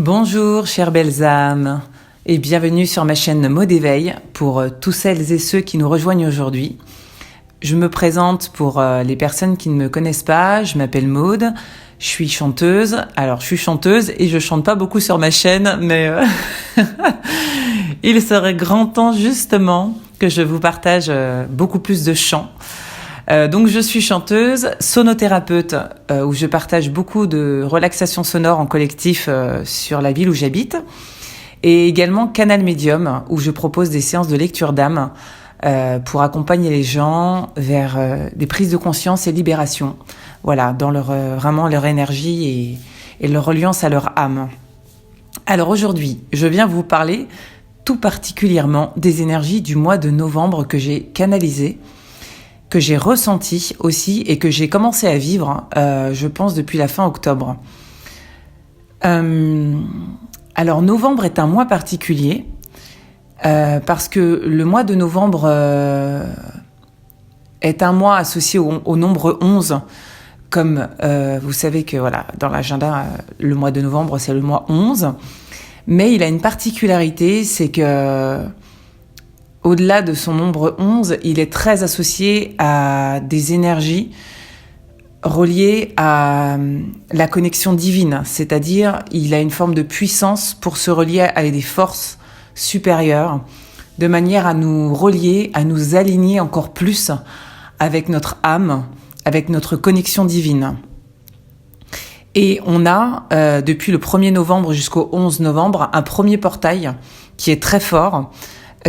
Bonjour chères belles âmes et bienvenue sur ma chaîne Mots d'éveil pour tous celles et ceux qui nous rejoignent aujourd'hui. Je me présente pour les personnes qui ne me connaissent pas, je m'appelle Maude, je suis chanteuse. Alors je suis chanteuse et je chante pas beaucoup sur ma chaîne, mais il serait grand temps justement que je vous partage beaucoup plus de chants. Donc je suis chanteuse, sonothérapeute, où je partage beaucoup de relaxation sonore en collectif sur la ville où j'habite, et également canal médium, où je propose des séances de lecture d'âme pour accompagner les gens vers des prises de conscience et libération, voilà, dans vraiment leur énergie et leur reliance à leur âme. Alors aujourd'hui, je viens vous parler tout particulièrement des énergies du mois de novembre que j'ai canalisées, que j'ai ressenti aussi et que j'ai commencé à vivre, je pense, depuis la fin octobre. Alors, novembre est un mois particulier parce que le mois de novembre est un mois associé au nombre 11. Comme vous savez que voilà, dans l'agenda, le mois de novembre, c'est le mois 11. Mais il a une particularité, c'est que au-delà de son nombre 11, il est très associé à des énergies reliées à la connexion divine, c'est-à-dire il a une forme de puissance pour se relier à des forces supérieures, de manière à nous relier, à nous aligner encore plus avec notre âme, avec notre connexion divine. Et on a, depuis le 1er novembre jusqu'au 11 novembre, un premier portail qui est très fort,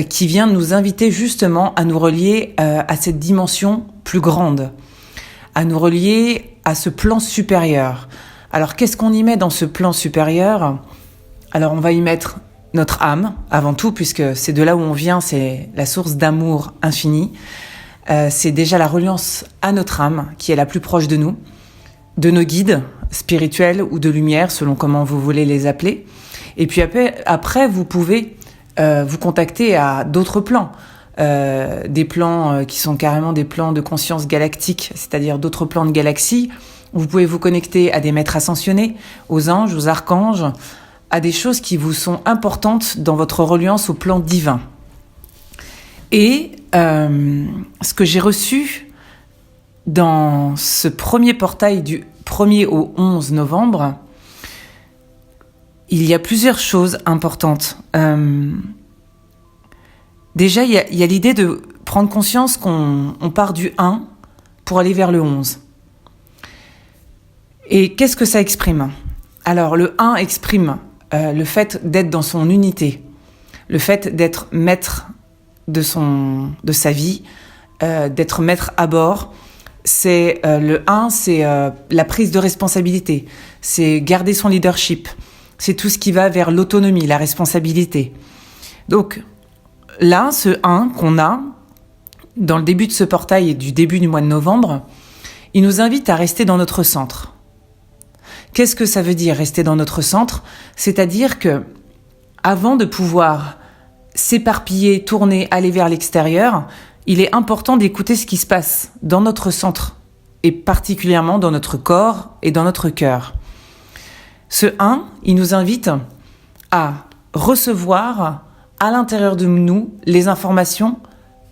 qui vient nous inviter justement à nous relier à cette dimension plus grande, à nous relier à ce plan supérieur. Alors qu'est-ce qu'on y met dans ce plan supérieur ? Alors on va y mettre notre âme, avant tout, puisque c'est de là où on vient, c'est la source d'amour infini. C'est déjà la reliance à notre âme, qui est la plus proche de nous, de nos guides spirituels ou de lumière, selon comment vous voulez les appeler. Et puis après vous pouvez vous contacter à d'autres plans, des plans qui sont carrément des plans de conscience galactique, c'est-à-dire d'autres plans de galaxies. Vous pouvez vous connecter à des maîtres ascensionnés, aux anges, aux archanges, à des choses qui vous sont importantes dans votre reliance au plan divin. Et ce que j'ai reçu dans ce premier portail du 1er au 11 novembre, il y a plusieurs choses importantes. Déjà, il y a l'idée de prendre conscience qu'on part du 1 pour aller vers le 11. Et qu'est-ce que ça exprime ? Alors, le 1 exprime le fait d'être dans son unité, le fait d'être maître de sa vie, d'être maître à bord. C'est le 1, c'est la prise de responsabilité, c'est garder son leadership. C'est tout ce qui va vers l'autonomie, la responsabilité. Donc là, ce 1 qu'on a, dans le début de ce portail et du début du mois de novembre, il nous invite à rester dans notre centre. Qu'est-ce que ça veut dire, rester dans notre centre ? C'est-à-dire que, avant de pouvoir s'éparpiller, tourner, aller vers l'extérieur, il est important d'écouter ce qui se passe dans notre centre, et particulièrement dans notre corps et dans notre cœur. Ce 1, il nous invite à recevoir à l'intérieur de nous les informations,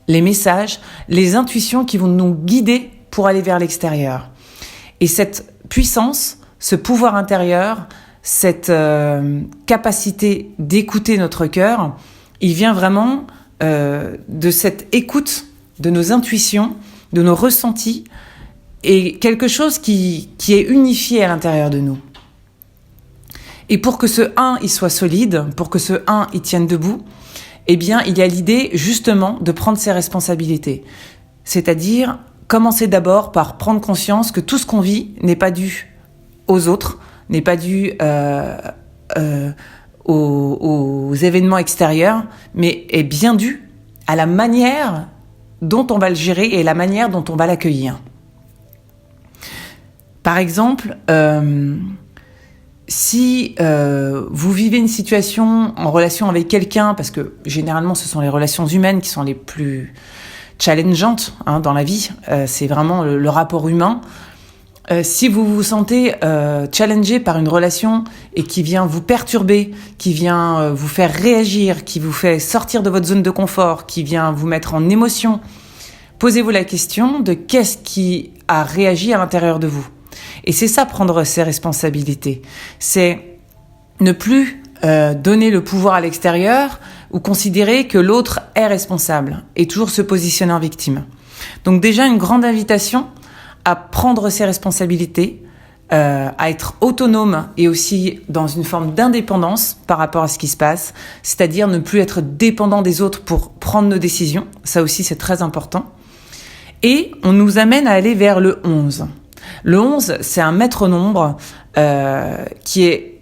les messages, les intuitions qui vont nous guider pour aller vers l'extérieur. Et cette puissance, ce pouvoir intérieur, cette capacité d'écouter notre cœur, il vient vraiment de cette écoute de nos intuitions, de nos ressentis, et quelque chose qui est unifié à l'intérieur de nous. Et pour que ce 1 il soit solide, pour que ce 1 il tienne debout, eh bien, il y a l'idée justement de prendre ses responsabilités. C'est-à-dire commencer d'abord par prendre conscience que tout ce qu'on vit n'est pas dû aux autres, n'est pas dû aux événements extérieurs, mais est bien dû à la manière dont on va le gérer et la manière dont on va l'accueillir. Par exemple, si vous vivez une situation en relation avec quelqu'un, parce que généralement ce sont les relations humaines qui sont les plus challengeantes dans la vie, c'est vraiment le rapport humain. Si vous vous sentez challengé par une relation et qui vient vous perturber, qui vient vous faire réagir, qui vous fait sortir de votre zone de confort, qui vient vous mettre en émotion, posez-vous la question de qu'est-ce qui a réagi à l'intérieur de vous. Et c'est ça, prendre ses responsabilités. C'est ne plus donner le pouvoir à l'extérieur ou considérer que l'autre est responsable et toujours se positionner en victime. Donc déjà, une grande invitation à prendre ses responsabilités, à être autonome et aussi dans une forme d'indépendance par rapport à ce qui se passe, c'est-à-dire ne plus être dépendant des autres pour prendre nos décisions. Ça aussi, c'est très important. Et on nous amène à aller vers le 11. Le 11, c'est un maître nombre qui est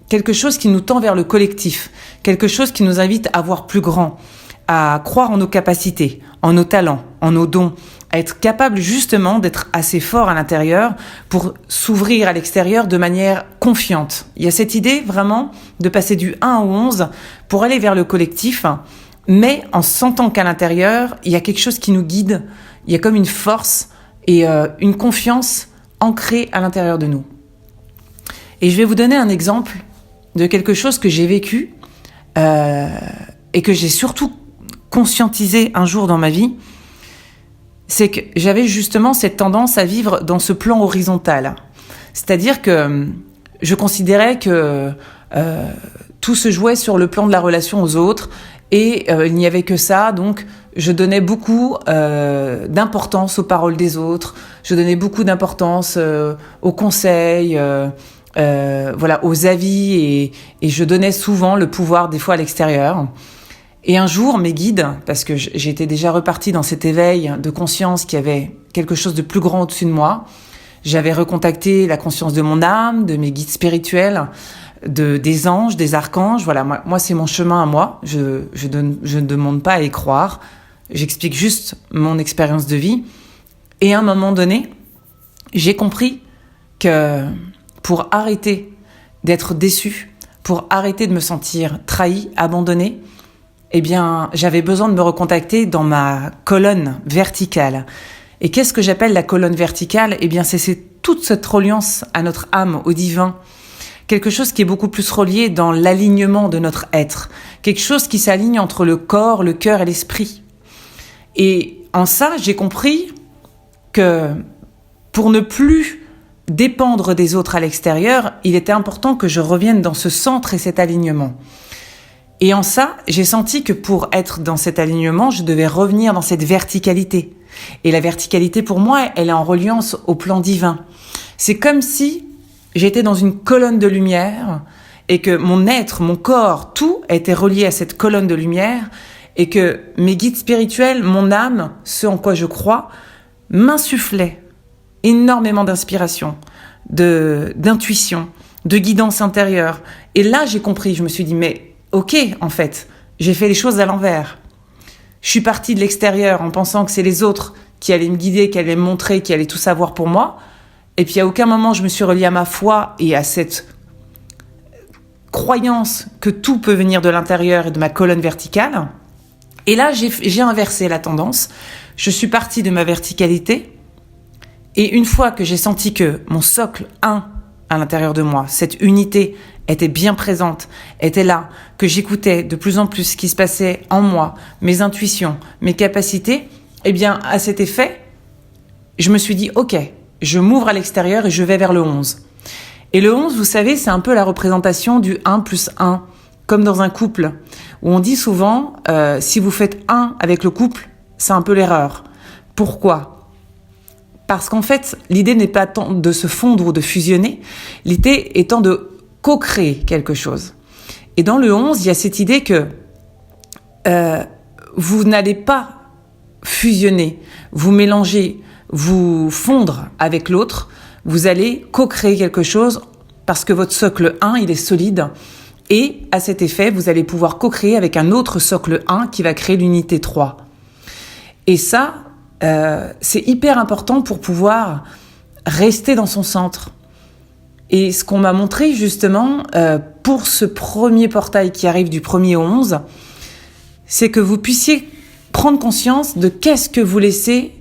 quelque chose qui nous tend vers le collectif, quelque chose qui nous invite à voir plus grand, à croire en nos capacités, en nos talents, en nos dons, à être capable justement d'être assez fort à l'intérieur pour s'ouvrir à l'extérieur de manière confiante. Il y a cette idée vraiment de passer du 1 au 11 pour aller vers le collectif, mais en sentant qu'à l'intérieur, il y a quelque chose qui nous guide, il y a comme une force et une confiance ancrée à l'intérieur de nous. Et je vais vous donner un exemple de quelque chose que j'ai vécu et que j'ai surtout conscientisé un jour dans ma vie. C'est que j'avais justement cette tendance à vivre dans ce plan horizontal. C'est-à-dire que je considérais que tout se jouait sur le plan de la relation aux autres et il n'y avait que ça. Donc, je donnais beaucoup d'importance aux paroles des autres. Je donnais beaucoup d'importance aux conseils, aux avis et je donnais souvent le pouvoir des fois à l'extérieur. Et un jour, mes guides, parce que j'étais déjà repartie dans cet éveil de conscience qui avait quelque chose de plus grand au-dessus de moi, j'avais recontacté la conscience de mon âme, de mes guides spirituels, des anges, des archanges. Voilà, moi c'est mon chemin à moi. Je ne demande pas à y croire. J'explique juste mon expérience de vie. Et à un moment donné, j'ai compris que pour arrêter d'être déçue, pour arrêter de me sentir trahie, abandonnée, eh bien, j'avais besoin de me recontacter dans ma colonne verticale. Et qu'est-ce que j'appelle la colonne verticale ? Eh bien, c'est toute cette reliance à notre âme, au divin. Quelque chose qui est beaucoup plus relié dans l'alignement de notre être. Quelque chose qui s'aligne entre le corps, le cœur et l'esprit. Et en ça, j'ai compris que pour ne plus dépendre des autres à l'extérieur, il était important que je revienne dans ce centre et cet alignement. Et en ça, j'ai senti que pour être dans cet alignement, je devais revenir dans cette verticalité. Et la verticalité, pour moi, elle est en reliance au plan divin. C'est comme si j'étais dans une colonne de lumière et que mon être, mon corps, tout était relié à cette colonne de lumière et que mes guides spirituels, mon âme, ce en quoi je crois, m'insufflaient énormément d'inspiration, d'intuition, de guidance intérieure. Et là, j'ai compris, je me suis dit, mais ok, en fait, j'ai fait les choses à l'envers. Je suis partie de l'extérieur en pensant que c'est les autres qui allaient me guider, qui allaient me montrer, qui allaient tout savoir pour moi. Et puis à aucun moment je me suis reliée à ma foi et à cette croyance que tout peut venir de l'intérieur et de ma colonne verticale. Et là, j'ai inversé la tendance. Je suis partie de ma verticalité. Et une fois que j'ai senti que mon socle 1 à l'intérieur de moi, cette unité était bien présente, était là, que j'écoutais de plus en plus ce qui se passait en moi, mes intuitions, mes capacités, eh bien, à cet effet, je me suis dit, ok, je m'ouvre à l'extérieur et je vais vers le 11. Et le 11, vous savez, c'est un peu la représentation du 1 plus 1, comme dans un couple, où on dit souvent, si vous faites 1 avec le couple, c'est un peu l'erreur. Pourquoi ? Parce qu'en fait, l'idée n'est pas tant de se fondre ou de fusionner, l'idée étant de co-créer quelque chose. Et dans le 11, il y a cette idée que vous n'allez pas fusionner, vous mélanger, vous fondre avec l'autre, vous allez co-créer quelque chose parce que votre socle 1, il est solide. Et à cet effet, vous allez pouvoir co-créer avec un autre socle 1 qui va créer l'unité 3. Et ça, c'est hyper important pour pouvoir rester dans son centre. Et ce qu'on m'a montré justement pour ce premier portail qui arrive du 1er au 11, c'est que vous puissiez prendre conscience de qu'est-ce que vous laissez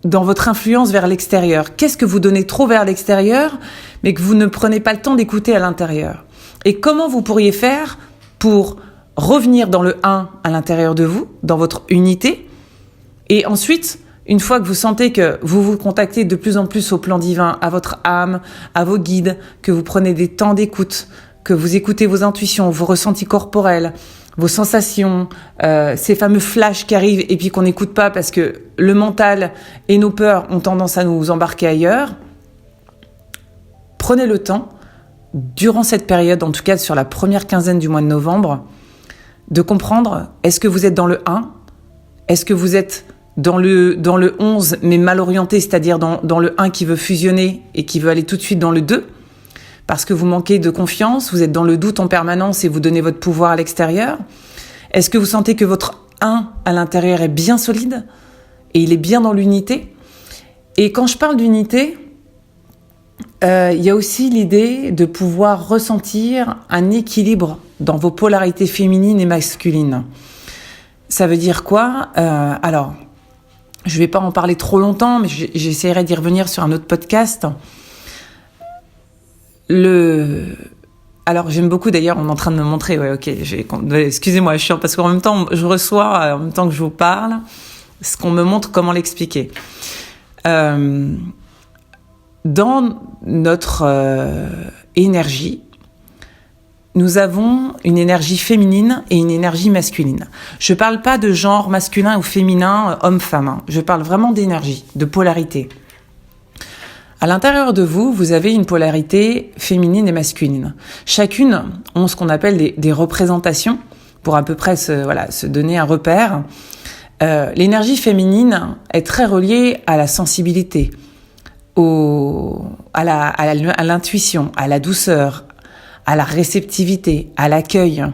dans votre influence vers l'extérieur? Qu'est-ce que vous donnez trop vers l'extérieur, mais que vous ne prenez pas le temps d'écouter à l'intérieur? Et comment vous pourriez faire pour revenir dans le 1 à l'intérieur de vous, dans votre unité, et ensuite, une fois que vous sentez que vous vous contactez de plus en plus au plan divin, à votre âme, à vos guides, que vous prenez des temps d'écoute, que vous écoutez vos intuitions, vos ressentis corporels, vos sensations, ces fameux flashs qui arrivent et puis qu'on n'écoute pas parce que le mental et nos peurs ont tendance à nous embarquer ailleurs, prenez le temps, durant cette période, en tout cas sur la première quinzaine du mois de novembre, de comprendre, est-ce que vous êtes dans le 1 ? Est-ce que vous êtes dans le 11 mais mal orienté, c'est-à-dire dans le 1 qui veut fusionner et qui veut aller tout de suite dans le 2 ? Parce que vous manquez de confiance, vous êtes dans le doute en permanence et vous donnez votre pouvoir à l'extérieur. Est-ce que vous sentez que votre 1 à l'intérieur est bien solide et il est bien dans l'unité ? Et quand je parle d'unité, il y a aussi l'idée de pouvoir ressentir un équilibre dans vos polarités féminines et masculines. Ça veut dire quoi ? Alors, je ne vais pas en parler trop longtemps, mais j'essaierai d'y revenir sur un autre podcast. Alors, j'aime beaucoup, d'ailleurs, on est en train de me montrer, excusez-moi, je suis parce qu'en même temps, je reçois, en même temps que je vous parle, ce qu'on me montre, comment l'expliquer. Dans notre énergie, nous avons une énergie féminine et une énergie masculine. Je ne parle pas de genre masculin ou féminin, homme-femme. Je parle vraiment d'énergie, de polarité. À l'intérieur de vous, vous avez une polarité féminine et masculine. Chacune ont ce qu'on appelle des représentations pour à peu près se donner un repère. L'énergie féminine est très reliée à la sensibilité, à l'intuition, à la douceur, à la réceptivité, à l'accueil,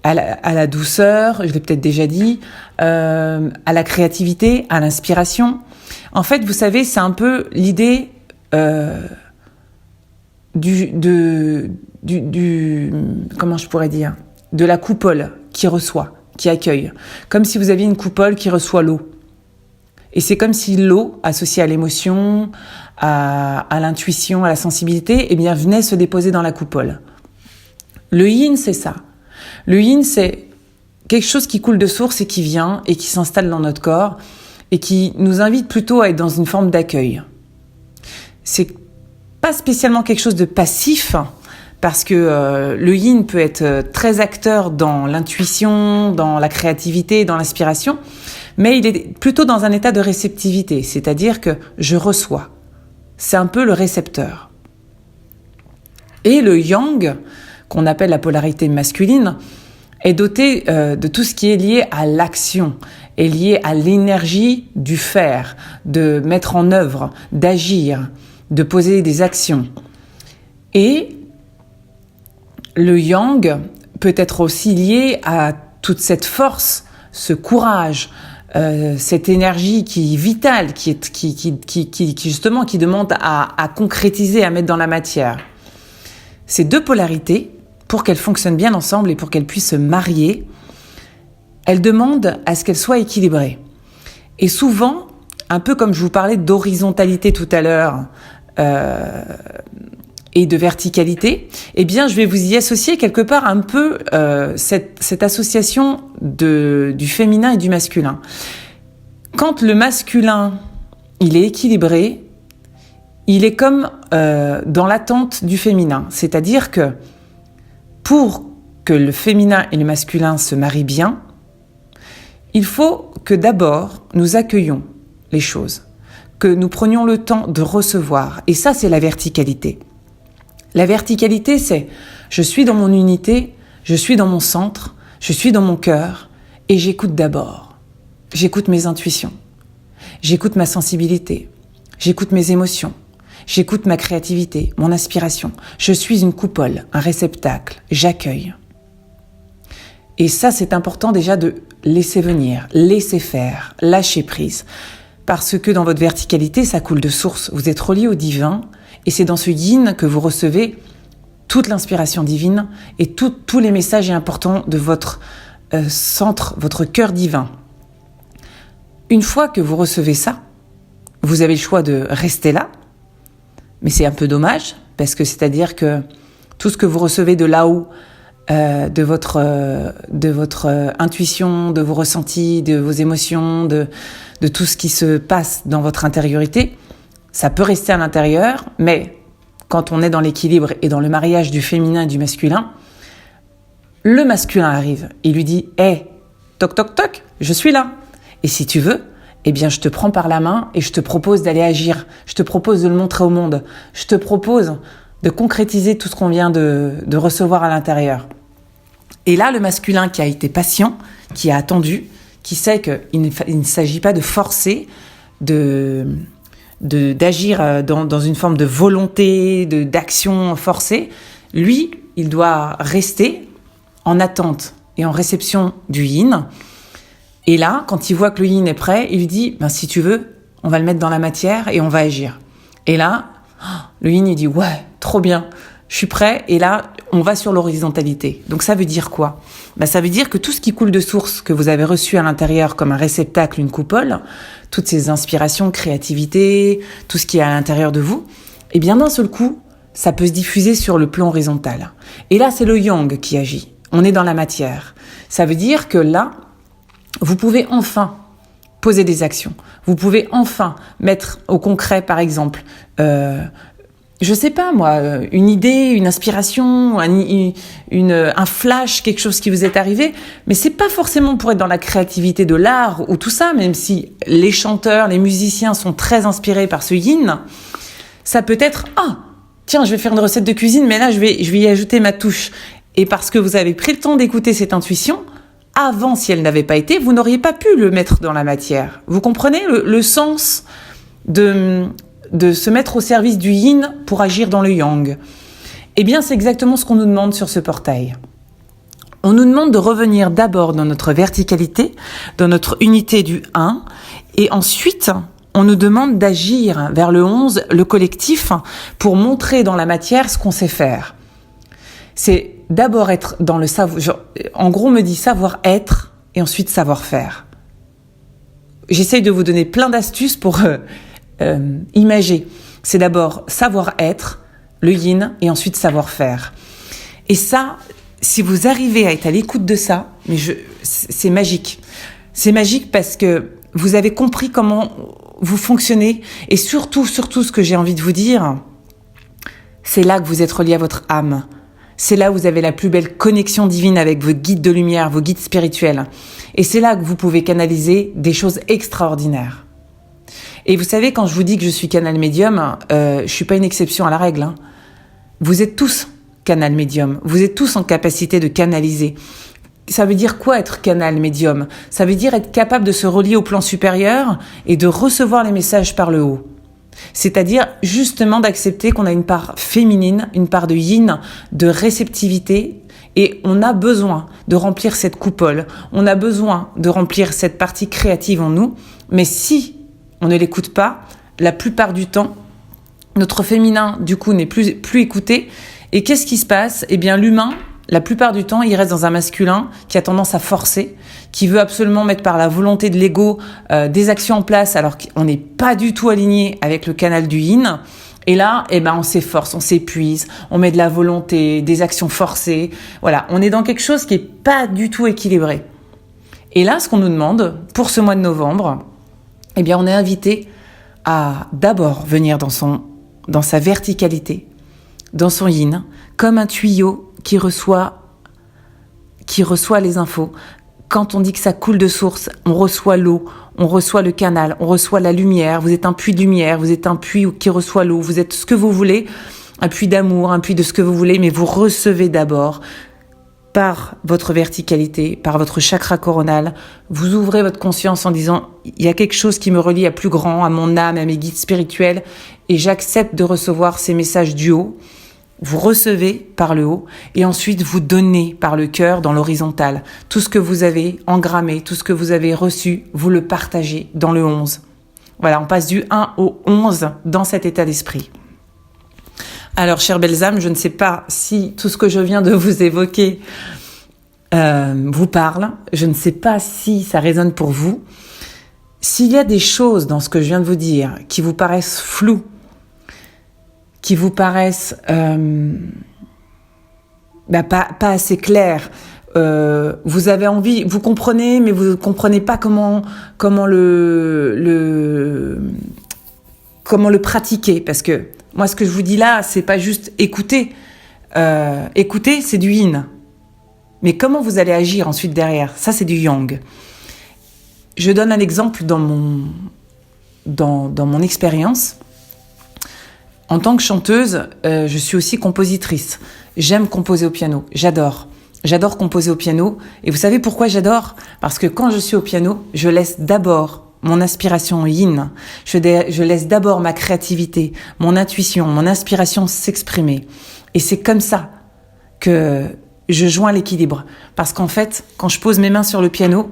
à la douceur, je l'ai peut-être déjà dit, à la créativité, à l'inspiration. En fait, vous savez, c'est un peu l'idée comment je pourrais dire, de la coupole qui reçoit, qui accueille. Comme si vous aviez une coupole qui reçoit l'eau. Et c'est comme si l'eau, associée à l'émotion, à l'intuition, à la sensibilité, eh bien, venait se déposer dans la coupole. Le yin, c'est ça. Le yin, c'est quelque chose qui coule de source et qui vient et qui s'installe dans notre corps et qui nous invite plutôt à être dans une forme d'accueil. C'est pas spécialement quelque chose de passif, parce que le yin peut être très acteur dans l'intuition, dans la créativité, dans l'inspiration, mais il est plutôt dans un état de réceptivité, c'est-à-dire que je reçois. C'est un peu le récepteur. Et le yang, qu'on appelle la polarité masculine, est doté de tout ce qui est lié à l'action, est lié à l'énergie du faire, de mettre en œuvre, d'agir, de poser des actions. Et le yang peut être aussi lié à toute cette force, ce courage, cette énergie qui est vitale, qui justement qui demande à concrétiser, à mettre dans la matière. Ces deux polarités, pour qu'elles fonctionnent bien ensemble et pour qu'elles puissent se marier, elles demandent à ce qu'elles soient équilibrées. Et souvent, un peu comme je vous parlais d'horizontalité tout à l'heure, et de verticalité, eh bien, je vais vous y associer quelque part un peu cette association du féminin et du masculin. Quand le masculin, il est équilibré, il est comme dans l'attente du féminin. C'est-à-dire que pour que le féminin et le masculin se marient bien, il faut que d'abord nous accueillions les choses, que nous prenions le temps de recevoir. Et ça, c'est la verticalité. La verticalité, c'est je suis dans mon unité, je suis dans mon centre, je suis dans mon cœur et j'écoute d'abord. J'écoute mes intuitions, j'écoute ma sensibilité, j'écoute mes émotions, j'écoute ma créativité, mon inspiration. Je suis une coupole, un réceptacle, j'accueille. Et ça, c'est important déjà de laisser venir, laisser faire, lâcher prise. Parce que dans votre verticalité, ça coule de source. Vous êtes relié au divin et c'est dans ce yin que vous recevez toute l'inspiration divine et tous les messages importants de votre centre, votre cœur divin. Une fois que vous recevez ça, vous avez le choix de rester là, mais c'est un peu dommage, parce que c'est-à-dire que tout ce que vous recevez de là-haut, de votre intuition, de vos ressentis, de vos émotions, de tout ce qui se passe dans votre intériorité, ça peut rester à l'intérieur, mais quand on est dans l'équilibre et dans le mariage du féminin et du masculin, le masculin arrive, il lui dit « Hey, toc toc toc, je suis là. Et si tu veux, eh bien je te prends par la main et je te propose d'aller agir, je te propose de le montrer au monde, je te propose de concrétiser tout ce qu'on vient de recevoir à l'intérieur. » Et là, le masculin qui a été patient, qui a attendu, qui sait qu'il ne s'agit pas de forcer, d'agir dans une forme de volonté, d'action forcée, lui, il doit rester en attente et en réception du yin. Et là, quand il voit que le yin est prêt, il lui dit « si tu veux, on va le mettre dans la matière et on va agir. » Et là, le yin, il dit « ouais, trop bien, je suis prêt. » Et là, on va sur l'horizontalité. Donc ça veut dire quoi ? Ça veut dire que tout ce qui coule de source que vous avez reçu à l'intérieur comme un réceptacle, une coupole, toutes ces inspirations, créativité, tout ce qui est à l'intérieur de vous, eh bien d'un seul coup, ça peut se diffuser sur le plan horizontal. Et là, c'est le yang qui agit. On est dans la matière. Ça veut dire que là, vous pouvez enfin poser des actions. Vous pouvez enfin mettre au concret, par exemple, je sais pas moi, une idée, une inspiration, un flash, quelque chose qui vous est arrivé. Mais c'est pas forcément pour être dans la créativité de l'art ou tout ça, même si les chanteurs, les musiciens sont très inspirés par ce yin. Ça peut être, tiens, je vais faire une recette de cuisine, mais là, je vais y ajouter ma touche. Et parce que vous avez pris le temps d'écouter cette intuition, avant, si elle n'avait pas été, vous n'auriez pas pu le mettre dans la matière. Vous comprenez le sens de se mettre au service du yin pour agir dans le yang? Eh bien, c'est exactement ce qu'on nous demande sur ce portail. On nous demande de revenir d'abord dans notre verticalité, dans notre unité du 1, et ensuite, on nous demande d'agir vers le 11, le collectif, pour montrer dans la matière ce qu'on sait faire. C'est d'abord être dans le savoir. En gros, on me dit savoir-être et ensuite savoir-faire. J'essaye de vous donner plein d'astuces pour imager. C'est d'abord savoir-être, le yin, et ensuite savoir-faire. Et ça, si vous arrivez à être à l'écoute de ça, c'est magique. C'est magique parce que vous avez compris comment vous fonctionnez. Et surtout, ce que j'ai envie de vous dire, c'est là que vous êtes relié à votre âme. C'est là où vous avez la plus belle connexion divine avec vos guides de lumière, vos guides spirituels. Et c'est là que vous pouvez canaliser des choses extraordinaires. Et vous savez, quand je vous dis que je suis canal médium, je suis pas une exception à la règle. Vous êtes tous canal médium. Vous êtes tous en capacité de canaliser. Ça veut dire quoi être canal médium ? Ça veut dire être capable de se relier au plan supérieur et de recevoir les messages par le haut. C'est-à-dire justement d'accepter qu'on a une part féminine, une part de yin, de réceptivité, et on a besoin de remplir cette coupole, on a besoin de remplir cette partie créative en nous, mais si on ne l'écoute pas, la plupart du temps, notre féminin du coup n'est plus écouté, et qu'est-ce qui se passe ? Eh bien l'humain, la plupart du temps, il reste dans un masculin qui a tendance à forcer, qui veut absolument mettre par la volonté de l'ego des actions en place alors qu'on n'est pas du tout aligné avec le canal du yin. Et là, on s'efforce, on s'épuise, on met de la volonté, des actions forcées. Voilà, on est dans quelque chose qui est pas du tout équilibré. Et là, ce qu'on nous demande pour ce mois de novembre, eh bien, on est invité à d'abord venir dans sa verticalité, dans son yin, comme un tuyau qui reçoit les infos. Quand on dit que ça coule de source, on reçoit l'eau, on reçoit le canal, on reçoit la lumière. Vous êtes un puits de lumière, vous êtes un puits qui reçoit l'eau, vous êtes ce que vous voulez, un puits d'amour, un puits de ce que vous voulez, mais vous recevez d'abord par votre verticalité, par votre chakra coronal. Vous ouvrez votre conscience en disant « il y a quelque chose qui me relie à plus grand, à mon âme, à mes guides spirituels, et j'accepte de recevoir ces messages du haut ». Vous recevez par le haut et ensuite vous donnez par le cœur dans l'horizontal. Tout ce que vous avez engrammé, tout ce que vous avez reçu, vous le partagez dans le 11. Voilà, on passe du 1 au 11 dans cet état d'esprit. Alors, chères belles âmes, je ne sais pas si tout ce que je viens de vous évoquer vous parle. Je ne sais pas si ça résonne pour vous. S'il y a des choses dans ce que je viens de vous dire qui vous paraissent floues, qui vous paraissent pas assez claires, vous avez envie, vous comprenez, mais vous ne comprenez pas comment le pratiquer. Parce que moi, ce que je vous dis là, c'est pas juste écouter. Écouter, c'est du yin. Mais comment vous allez agir ensuite derrière? Ça, c'est du yang. Je donne un exemple dans mon expérience. En tant que chanteuse, je suis aussi compositrice. J'aime composer au piano. J'adore composer au piano. Et vous savez pourquoi j'adore? Parce que quand je suis au piano, je laisse d'abord mon inspiration yin. Je laisse d'abord ma créativité, mon intuition, mon inspiration s'exprimer. Et c'est comme ça que je joins l'équilibre. Parce qu'en fait, quand je pose mes mains sur le piano,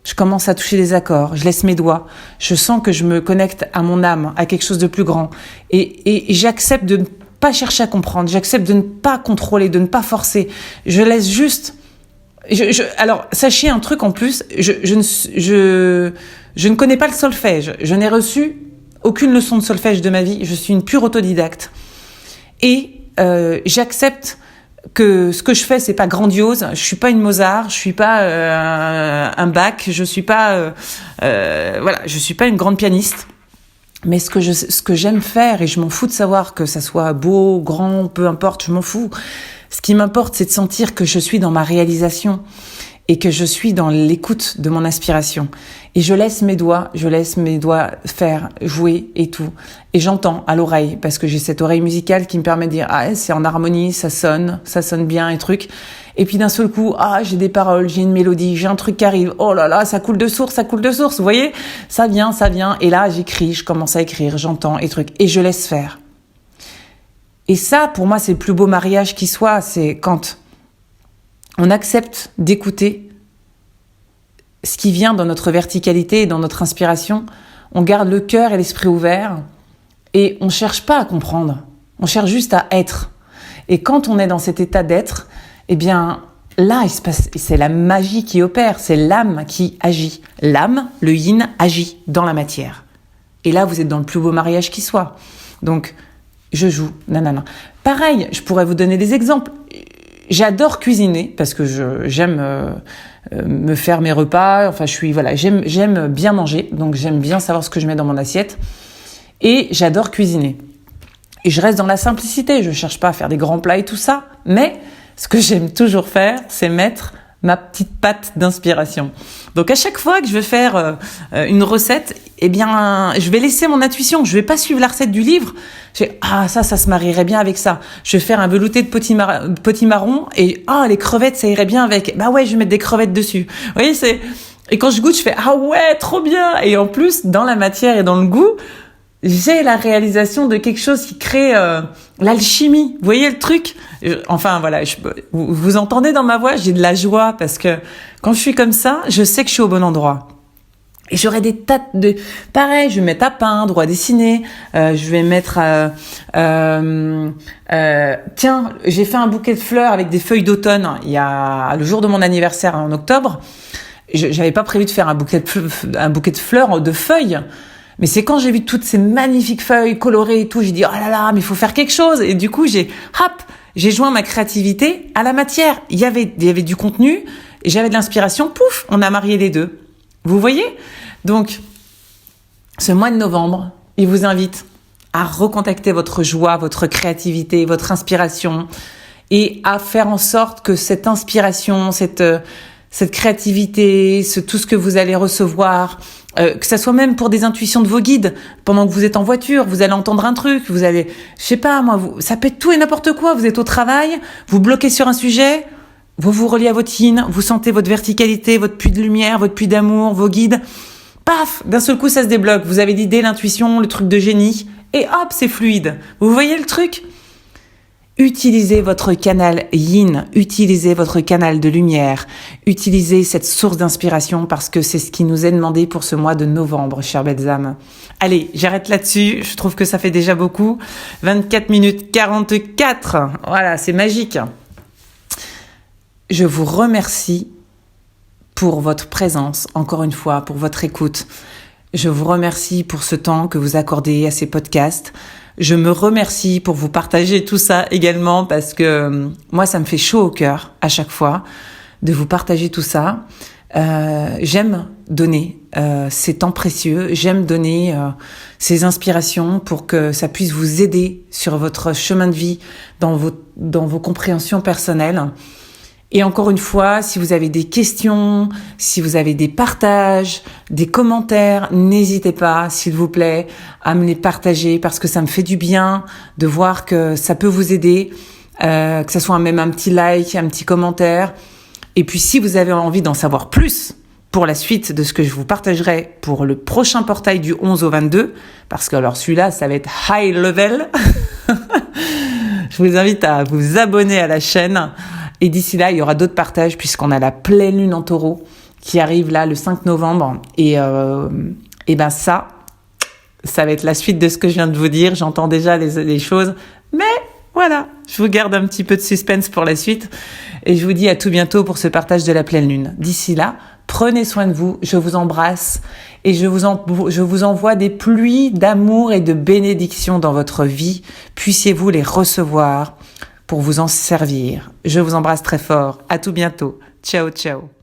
je commence à toucher des accords, je laisse mes doigts, je sens que je me connecte à mon âme, à quelque chose de plus grand. Et j'accepte de ne pas chercher à comprendre, j'accepte de ne pas contrôler, de ne pas forcer. Je laisse juste... Alors, sachez un truc en plus, je ne connais pas le solfège. Je n'ai reçu aucune leçon de solfège de ma vie. Je suis une pure autodidacte. Et j'accepte que ce que je fais, c'est pas grandiose. Je suis pas une Mozart, je suis pas un Bach, je suis pas je suis pas une grande pianiste. Mais ce que j'aime faire, et je m'en fous de savoir que ça soit beau, grand, peu importe, je m'en fous. Ce qui m'importe, c'est de sentir que je suis dans ma réalisation et que je suis dans l'écoute de mon inspiration. Et je laisse mes doigts faire, jouer et tout. Et j'entends à l'oreille, parce que j'ai cette oreille musicale qui me permet de dire « Ah, c'est en harmonie, ça sonne bien et truc. » Et puis d'un seul coup, j'ai des paroles, j'ai une mélodie, j'ai un truc qui arrive. Oh là là, ça coule de source. Vous voyez? Ça vient. Et là, j'écris, je commence à écrire, j'entends et truc. Et je laisse faire. Et ça, pour moi, c'est le plus beau mariage qui soit. C'est quand on accepte d'écouter ce qui vient dans notre verticalité et dans notre inspiration. On garde le cœur et l'esprit ouverts et on cherche pas à comprendre. On cherche juste à être. Et quand on est dans cet état d'être, eh bien, là, c'est la magie qui opère. C'est l'âme qui agit. L'âme, le yin, agit dans la matière. Et là, vous êtes dans le plus beau mariage qui soit. Donc, je joue. Non. Pareil, je pourrais vous donner des exemples. J'adore cuisiner parce que j'aime me faire mes repas. Enfin, j'aime bien manger, donc j'aime bien savoir ce que je mets dans mon assiette. Et j'adore cuisiner. Et je reste dans la simplicité. Je cherche pas à faire des grands plats et tout ça. Mais ce que j'aime toujours faire, c'est mettre ma petite patte d'inspiration. Donc à chaque fois que je vais faire une recette, eh bien, je vais laisser mon intuition. Je vais pas suivre la recette du livre. Ça se marierait bien avec ça. Je vais faire un velouté de potimarron et les crevettes, ça irait bien avec. Bah ouais, je vais mettre des crevettes dessus. Vous voyez, et quand je goûte, je fais ouais, trop bien. Et en plus, dans la matière et dans le goût, j'ai la réalisation de quelque chose qui crée l'alchimie. Vous voyez le truc? Enfin, voilà, vous entendez dans ma voix, j'ai de la joie parce que quand je suis comme ça, je sais que je suis au bon endroit. Et j'aurai des tas de... Pareil, je vais mettre à peindre ou à dessiner. Je vais mettre... tiens, j'ai fait un bouquet de fleurs avec des feuilles d'automne il y a le jour de mon anniversaire en octobre. J'avais pas prévu de faire un bouquet de fleurs, de feuilles. Mais c'est quand j'ai vu toutes ces magnifiques feuilles colorées et tout, j'ai dit, oh là là, mais il faut faire quelque chose. Et du coup, j'ai joint ma créativité à la matière. Il y avait du contenu, et j'avais de l'inspiration, pouf, on a marié les deux. Vous voyez? Donc, ce mois de novembre, il vous invite à recontacter votre joie, votre créativité, votre inspiration, et à faire en sorte que cette inspiration, cette créativité, tout ce que vous allez recevoir, que ça soit même pour des intuitions de vos guides, pendant que vous êtes en voiture, vous allez entendre un truc, vous allez, je sais pas moi, ça peut être tout et n'importe quoi, vous êtes au travail, vous bloquez sur un sujet, vous vous reliez à votre yin, vous sentez votre verticalité, votre puits de lumière, votre puits d'amour, vos guides, paf, d'un seul coup ça se débloque, vous avez l'idée, l'intuition, le truc de génie, et hop, c'est fluide. Vous voyez le truc ? Utilisez votre canal yin, utilisez votre canal de lumière, utilisez cette source d'inspiration parce que c'est ce qui nous est demandé pour ce mois de novembre, chères belles âmes. Allez, j'arrête là-dessus, je trouve que ça fait déjà beaucoup. 24 minutes 44, voilà, c'est magique. Je vous remercie pour votre présence, encore une fois, pour votre écoute. Je vous remercie pour ce temps que vous accordez à ces podcasts. Je me remercie pour vous partager tout ça également parce que moi, ça me fait chaud au cœur à chaque fois de vous partager tout ça. J'aime donner ces temps précieux, j'aime donner ces inspirations pour que ça puisse vous aider sur votre chemin de vie, dans vos compréhensions personnelles. Et encore une fois, si vous avez des questions, si vous avez des partages, des commentaires, n'hésitez pas, s'il vous plaît, à me les partager parce que ça me fait du bien de voir que ça peut vous aider, que ce soit même un petit like, un petit commentaire. Et puis, si vous avez envie d'en savoir plus pour la suite de ce que je vous partagerai pour le prochain portail du 11 au 22, parce que alors celui-là, ça va être high level, je vous invite à vous abonner à la chaîne. Et d'ici là, il y aura d'autres partages puisqu'on a la pleine lune en taureau qui arrive là le 5 novembre. Et ben ça va être la suite de ce que je viens de vous dire. J'entends déjà les choses. Mais voilà, je vous garde un petit peu de suspense pour la suite. Et je vous dis à tout bientôt pour ce partage de la pleine lune. D'ici là, prenez soin de vous. Je vous embrasse et je vous envoie des pluies d'amour et de bénédictions dans votre vie. Puissiez-vous les recevoir pour vous en servir. Je vous embrasse très fort. À tout bientôt. Ciao, ciao.